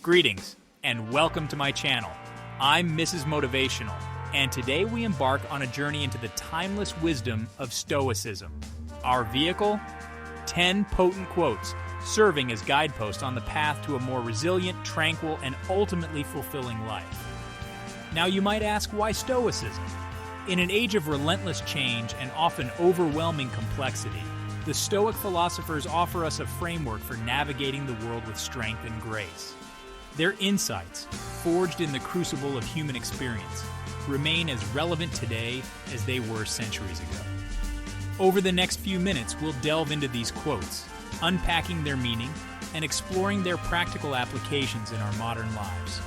Greetings, and welcome to my channel. I'm Mrs. Motivational, and today we embark on a journey into the timeless wisdom of Stoicism. Our vehicle? 10 potent quotes, serving as guideposts on the path to a more resilient, tranquil, and ultimately fulfilling life. Now you might ask, why Stoicism? In an age of relentless change and often overwhelming complexity, the Stoic philosophers offer us a framework for navigating the world with strength and grace. Their insights, forged in the crucible of human experience, remain as relevant today as they were centuries ago. Over the next few minutes, we'll delve into these quotes, unpacking their meaning and exploring their practical applications in our modern lives.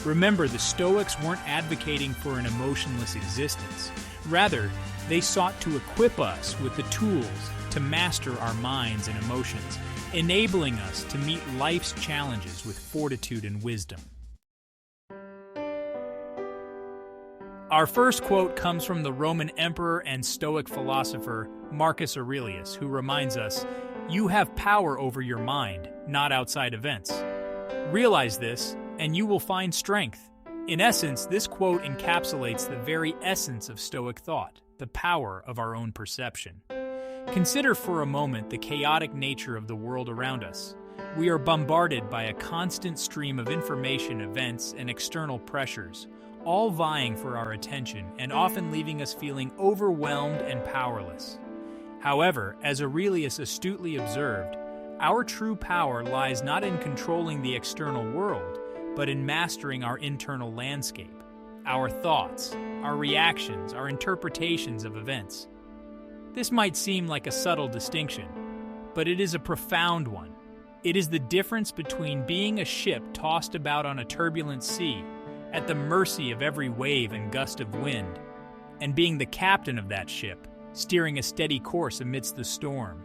Remember, the Stoics weren't advocating for an emotionless existence. Rather, they sought to equip us with the tools to master our minds and emotions, enabling us to meet life's challenges with fortitude and wisdom. Our first quote comes from the Roman emperor and Stoic philosopher Marcus Aurelius, who reminds us, "You have power over your mind, not outside events. Realize this, and you will find strength." In essence, this quote encapsulates the very essence of Stoic thought, the power of our own perception. Consider for a moment the chaotic nature of the world around us. We are bombarded by a constant stream of information, events, and external pressures, all vying for our attention and often leaving us feeling overwhelmed and powerless. However, as Aurelius astutely observed, our true power lies not in controlling the external world, but in mastering our internal landscape, our thoughts, our reactions, our interpretations of events. This might seem like a subtle distinction, but it is a profound one. It is the difference between being a ship tossed about on a turbulent sea, at the mercy of every wave and gust of wind, and being the captain of that ship, steering a steady course amidst the storm.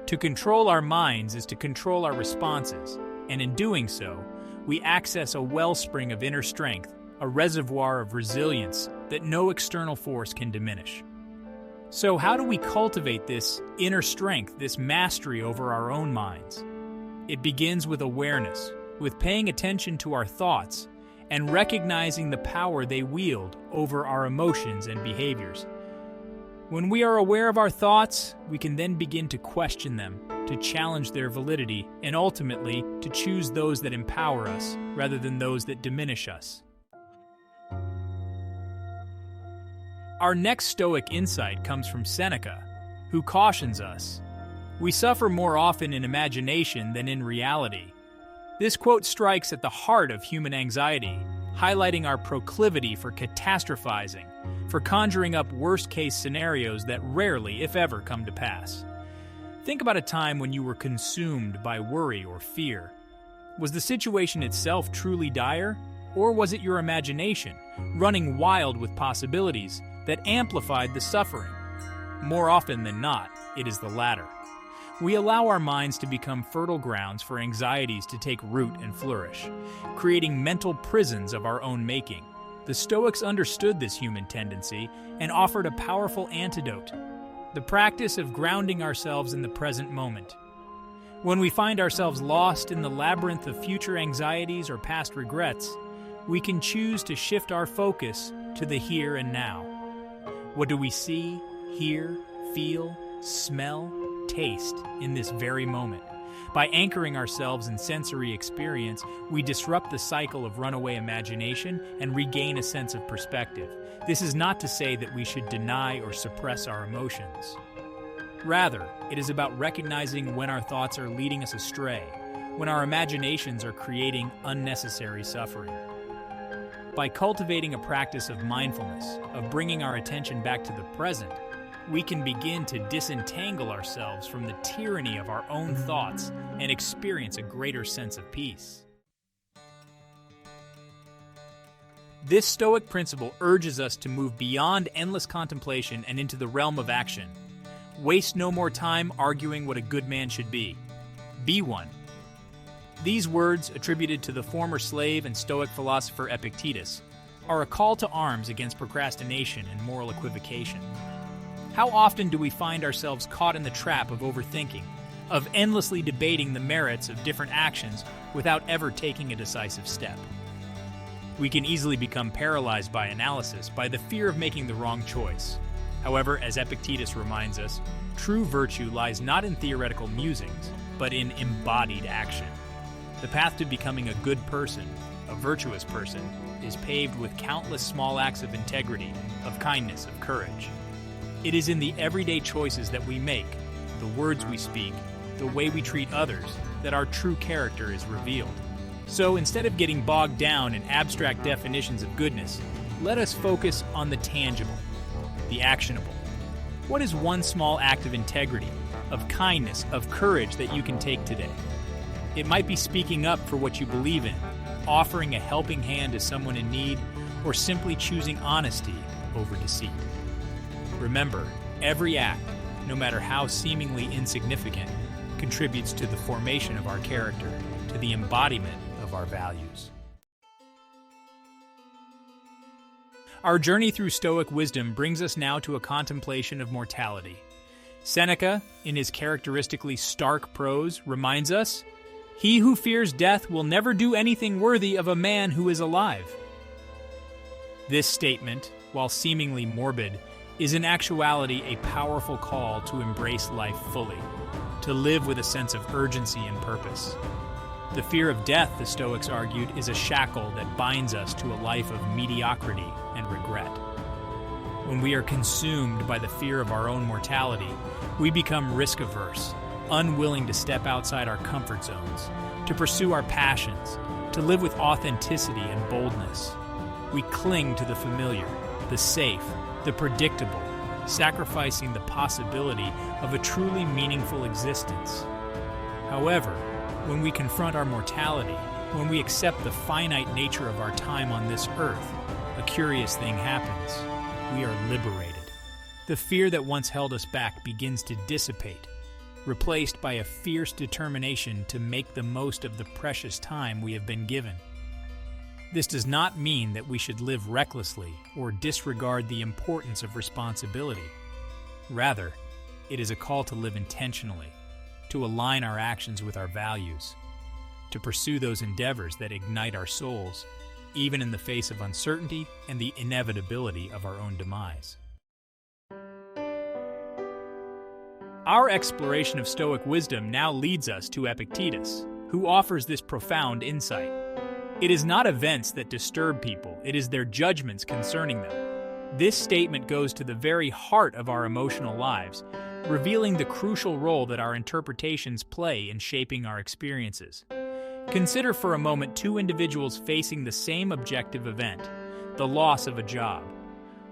To control our minds is to control our responses, and in doing so, we access a wellspring of inner strength, a reservoir of resilience that no external force can diminish. So how do we cultivate this inner strength, this mastery over our own minds? It begins with awareness, with paying attention to our thoughts and recognizing the power they wield over our emotions and behaviors. When we are aware of our thoughts, we can then begin to question them, to challenge their validity, and ultimately to choose those that empower us rather than those that diminish us. Our next Stoic insight comes from Seneca, who cautions us, "We suffer more often in imagination than in reality." This quote strikes at the heart of human anxiety, highlighting our proclivity for catastrophizing, for conjuring up worst-case scenarios that rarely, if ever, come to pass. Think about a time when you were consumed by worry or fear. Was the situation itself truly dire, or was it your imagination, running wild with possibilities, that amplified the suffering? More often than not, it is the latter. We allow our minds to become fertile grounds for anxieties to take root and flourish, creating mental prisons of our own making. The Stoics understood this human tendency and offered a powerful antidote: the practice of grounding ourselves in the present moment. When we find ourselves lost in the labyrinth of future anxieties or past regrets, we can choose to shift our focus to the here and now. What do we see, hear, feel, smell, taste in this very moment? By anchoring ourselves in sensory experience, we disrupt the cycle of runaway imagination and regain a sense of perspective. This is not to say that we should deny or suppress our emotions. Rather, it is about recognizing when our thoughts are leading us astray, when our imaginations are creating unnecessary suffering. By cultivating a practice of mindfulness, of bringing our attention back to the present, we can begin to disentangle ourselves from the tyranny of our own thoughts and experience a greater sense of peace. This Stoic principle urges us to move beyond endless contemplation and into the realm of action. Waste no more time arguing what a good man should be. Be one. These words, attributed to the former slave and Stoic philosopher Epictetus, are a call to arms against procrastination and moral equivocation. How often do we find ourselves caught in the trap of overthinking, of endlessly debating the merits of different actions without ever taking a decisive step. We can easily become paralyzed by analysis, by the fear of making the wrong choice. However, as Epictetus reminds us, true virtue lies not in theoretical musings, but in embodied action. The path to becoming a good person, a virtuous person, is paved with countless small acts of integrity, of kindness, of courage. It is in the everyday choices that we make, the words we speak, the way we treat others, that our true character is revealed. So instead of getting bogged down in abstract definitions of goodness, let us focus on the tangible, the actionable. What is one small act of integrity, of kindness, of courage that you can take today? It might be speaking up for what you believe in, offering a helping hand to someone in need, or simply choosing honesty over deceit. Remember, every act, no matter how seemingly insignificant, contributes to the formation of our character, to the embodiment of our values. Our journey through Stoic wisdom brings us now to a contemplation of mortality. Seneca, in his characteristically stark prose, reminds us, "He who fears death will never do anything worthy of a man who is alive." This statement, while seemingly morbid, is in actuality a powerful call to embrace life fully, to live with a sense of urgency and purpose. The fear of death, the Stoics argued, is a shackle that binds us to a life of mediocrity and regret. When we are consumed by the fear of our own mortality, we become risk-averse, unwilling to step outside our comfort zones, to pursue our passions, to live with authenticity and boldness. We cling to the familiar, the safe, the predictable, sacrificing the possibility of a truly meaningful existence. However, when we confront our mortality, when we accept the finite nature of our time on this earth, a curious thing happens. We are liberated. The fear that once held us back begins to dissipate, replaced by a fierce determination to make the most of the precious time we have been given. This does not mean that we should live recklessly or disregard the importance of responsibility. Rather, it is a call to live intentionally, to align our actions with our values, to pursue those endeavors that ignite our souls, even in the face of uncertainty and the inevitability of our own demise. Our exploration of Stoic wisdom now leads us to Epictetus, who offers this profound insight. It is not events that disturb people, it is their judgments concerning them. This statement goes to the very heart of our emotional lives, revealing the crucial role that our interpretations play in shaping our experiences. Consider for a moment two individuals facing the same objective event, the loss of a job.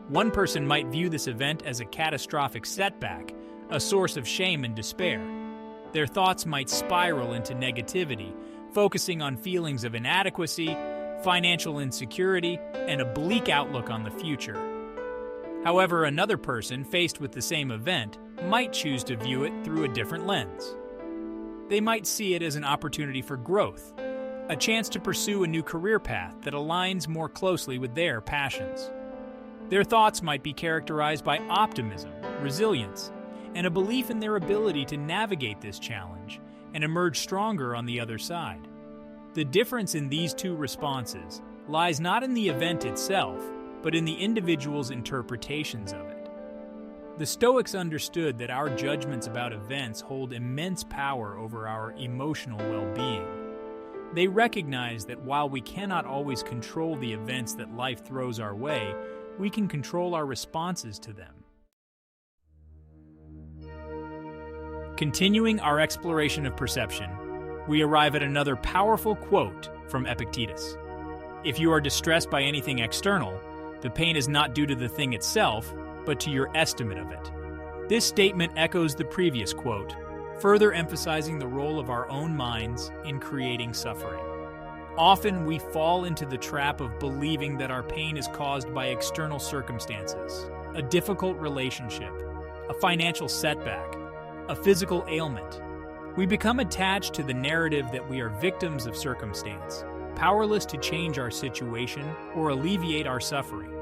One person might view this event as a catastrophic setback, a source of shame and despair. Their thoughts might spiral into negativity, focusing on feelings of inadequacy, financial insecurity, and a bleak outlook on the future. However, another person faced with the same event might choose to view it through a different lens. They might see it as an opportunity for growth, a chance to pursue a new career path that aligns more closely with their passions. Their thoughts might be characterized by optimism, resilience, and a belief in their ability to navigate this challenge and emerge stronger on the other side. The difference in these two responses lies not in the event itself, but in the individual's interpretations of it. The Stoics understood that our judgments about events hold immense power over our emotional well-being. They recognize that while we cannot always control the events that life throws our way, we can control our responses to them. Continuing our exploration of perception, we arrive at another powerful quote from Epictetus. If you are distressed by anything external, the pain is not due to the thing itself, but to your estimate of it. This statement echoes the previous quote, further emphasizing the role of our own minds in creating suffering. Often we fall into the trap of believing that our pain is caused by external circumstances, a difficult relationship, a financial setback, a physical ailment. We become attached to the narrative that we are victims of circumstance, powerless to change our situation or alleviate our suffering.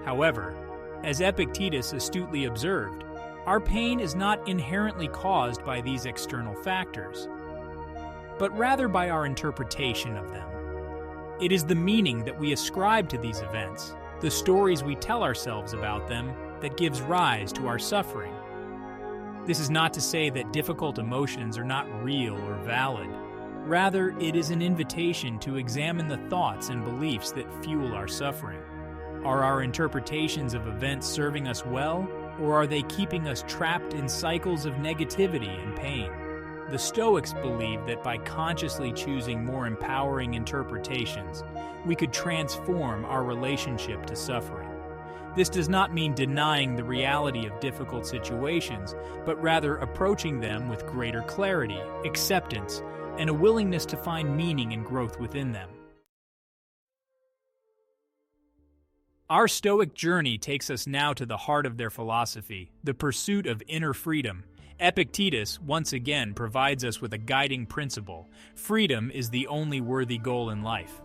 However, as Epictetus astutely observed, Our pain is not inherently caused by these external factors, but rather by our interpretation of them. It is the meaning that we ascribe to these events, the stories we tell ourselves about them, that gives rise to our suffering. This is not to say that difficult emotions are not real or valid. Rather, it is an invitation to examine the thoughts and beliefs that fuel our suffering. Are our interpretations of events serving us well, or are they keeping us trapped in cycles of negativity and pain? The Stoics believed that by consciously choosing more empowering interpretations, we could transform our relationship to suffering. This does not mean denying the reality of difficult situations, but rather approaching them with greater clarity, acceptance, and a willingness to find meaning and growth within them. Our Stoic journey takes us now to the heart of their philosophy, the pursuit of inner freedom. Epictetus, once again, provides us with a guiding principle. Freedom is the only worthy goal in life.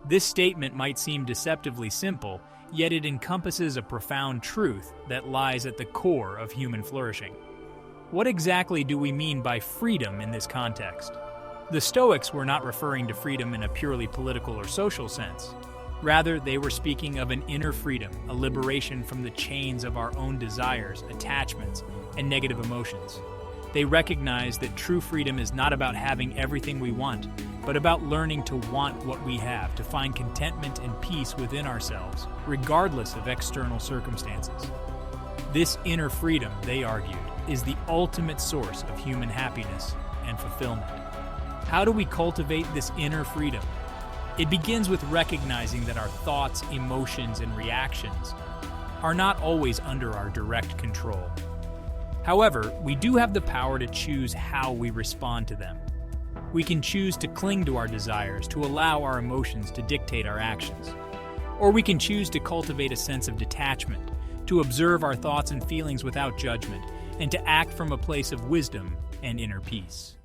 This statement might seem deceptively simple, yet it encompasses a profound truth that lies at the core of human flourishing. What exactly do we mean by freedom in this context? The Stoics were not referring to freedom in a purely political or social sense. Rather, they were speaking of an inner freedom, a liberation from the chains of our own desires, attachments, and negative emotions. They recognized that true freedom is not about having everything we want, but about learning to want what we have, to find contentment and peace within ourselves, regardless of external circumstances. This inner freedom, they argued, is the ultimate source of human happiness and fulfillment. How do we cultivate this inner freedom? It begins with recognizing that our thoughts, emotions, and reactions are not always under our direct control. However, we do have the power to choose how we respond to them. We can choose to cling to our desires, to allow our emotions to dictate our actions. Or we can choose to cultivate a sense of detachment, to observe our thoughts and feelings without judgment, and to act from a place of wisdom and inner peace.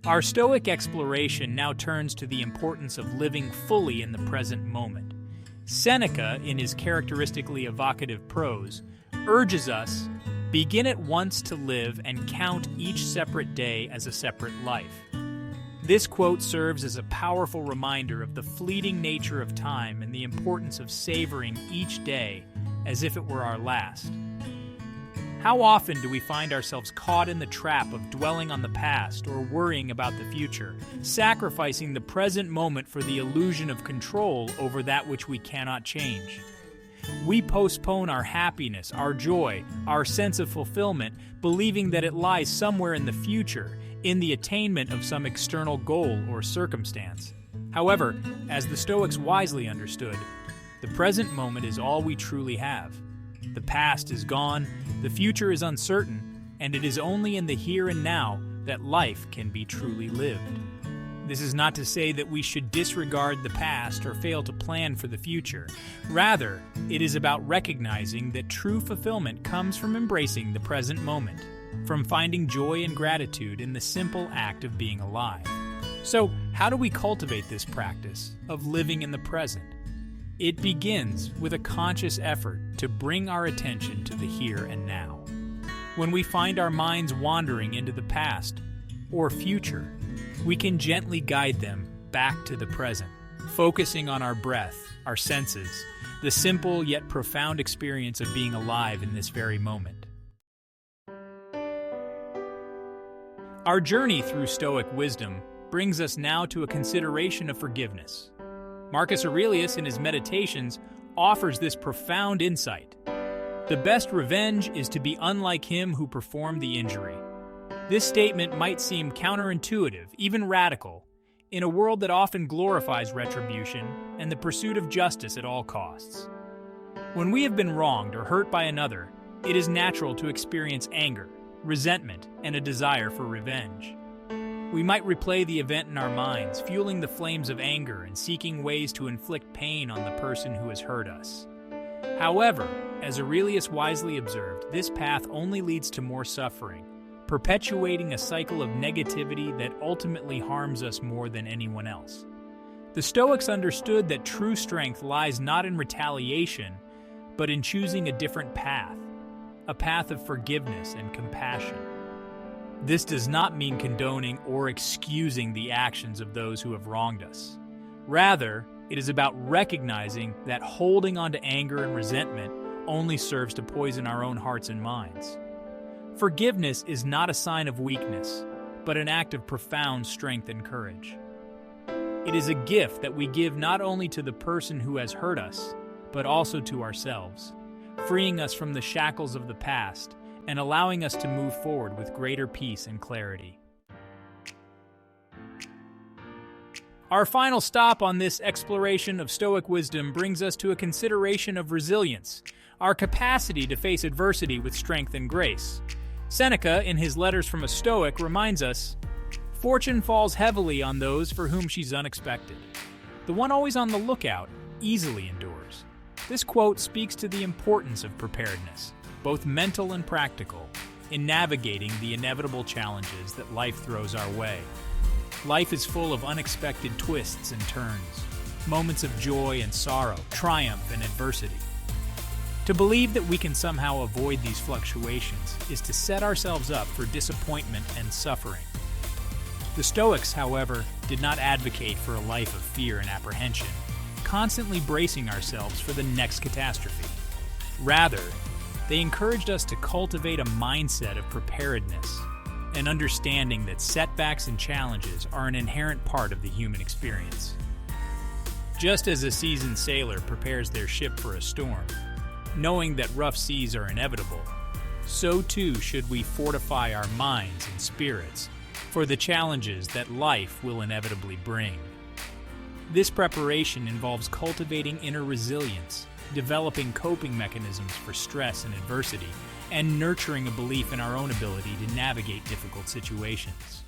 Our Stoic exploration now turns to the importance of living fully in the present moment. Seneca, in his characteristically evocative prose, urges us, begin at once to live and count each separate day as a separate life. This quote serves as a powerful reminder of the fleeting nature of time and the importance of savoring each day as if it were our last. How often do we find ourselves caught in the trap of dwelling on the past or worrying about the future, sacrificing the present moment for the illusion of control over that which we cannot change? We postpone our happiness, our joy, our sense of fulfillment, believing that it lies somewhere in the future, in the attainment of some external goal or circumstance. However, as the Stoics wisely understood, the present moment is all we truly have. The past is gone, the future is uncertain, and it is only in the here and now that life can be truly lived. This is not to say that we should disregard the past or fail to plan for the future. Rather, it is about recognizing that true fulfillment comes from embracing the present moment, from finding joy and gratitude in the simple act of being alive. So, how do we cultivate this practice of living in the present? It begins with a conscious effort to bring our attention to the here and now. When we find our minds wandering into the past or future, we can gently guide them back to the present, focusing on our breath, our senses, the simple yet profound experience of being alive in this very moment. Our journey through Stoic wisdom brings us now to a consideration of forgiveness. Marcus Aurelius, in his Meditations, offers this profound insight. The best revenge is to be unlike him who performed the injury. This statement might seem counterintuitive, even radical, in a world that often glorifies retribution and the pursuit of justice at all costs. When we have been wronged or hurt by another, it is natural to experience anger, resentment, and a desire for revenge. We might replay the event in our minds, fueling the flames of anger and seeking ways to inflict pain on the person who has hurt us. However, as Aurelius wisely observed, this path only leads to more suffering, perpetuating a cycle of negativity that ultimately harms us more than anyone else. The Stoics understood that true strength lies not in retaliation, but in choosing a different path, a path of forgiveness and compassion. This does not mean condoning or excusing the actions of those who have wronged us. Rather, it is about recognizing that holding on to anger and resentment only serves to poison our own hearts and minds. Forgiveness is not a sign of weakness, but an act of profound strength and courage. It is a gift that we give not only to the person who has hurt us, but also to ourselves, freeing us from the shackles of the past and allowing us to move forward with greater peace and clarity. Our final stop on this exploration of Stoic wisdom brings us to a consideration of resilience, our capacity to face adversity with strength and grace. Seneca, in his Letters from a Stoic, reminds us, "Fortune falls heavily on those for whom she's unexpected. The one always on the lookout easily endures." This quote speaks to the importance of preparedness, both mental and practical, in navigating the inevitable challenges that life throws our way. Life is full of unexpected twists and turns, moments of joy and sorrow, triumph and adversity. To believe that we can somehow avoid these fluctuations is to set ourselves up for disappointment and suffering. The Stoics, however, did not advocate for a life of fear and apprehension, constantly bracing ourselves for the next catastrophe. Rather, they encouraged us to cultivate a mindset of preparedness, an understanding that setbacks and challenges are an inherent part of the human experience. Just as a seasoned sailor prepares their ship for a storm, knowing that rough seas are inevitable, so too should we fortify our minds and spirits for the challenges that life will inevitably bring. This preparation involves cultivating inner resilience, developing coping mechanisms for stress and adversity, and nurturing a belief in our own ability to navigate difficult situations.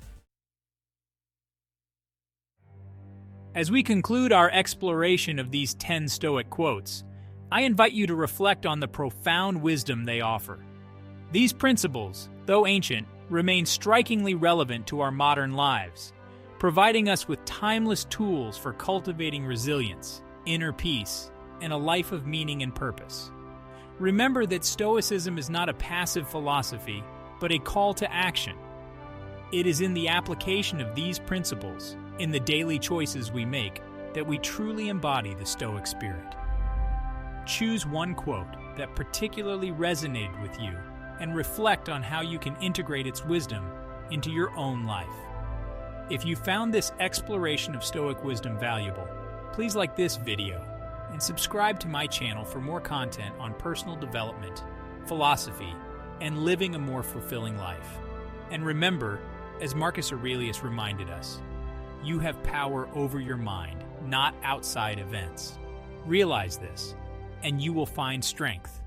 As we conclude our exploration of these 10 Stoic quotes, I invite you to reflect on the profound wisdom they offer. These principles, though ancient, remain strikingly relevant to our modern lives, providing us with timeless tools for cultivating resilience, inner peace, and a life of meaning and purpose. Remember that Stoicism is not a passive philosophy, but a call to action. It is in the application of these principles, in the daily choices we make, that we truly embody the Stoic spirit. Choose one quote that particularly resonated with you and reflect on how you can integrate its wisdom into your own life. If you found this exploration of Stoic wisdom valuable, please like this video and subscribe to my channel for more content on personal development, philosophy, and living a more fulfilling life. And remember, as Marcus Aurelius reminded us, you have power over your mind, not outside events. Realize this, and you will find strength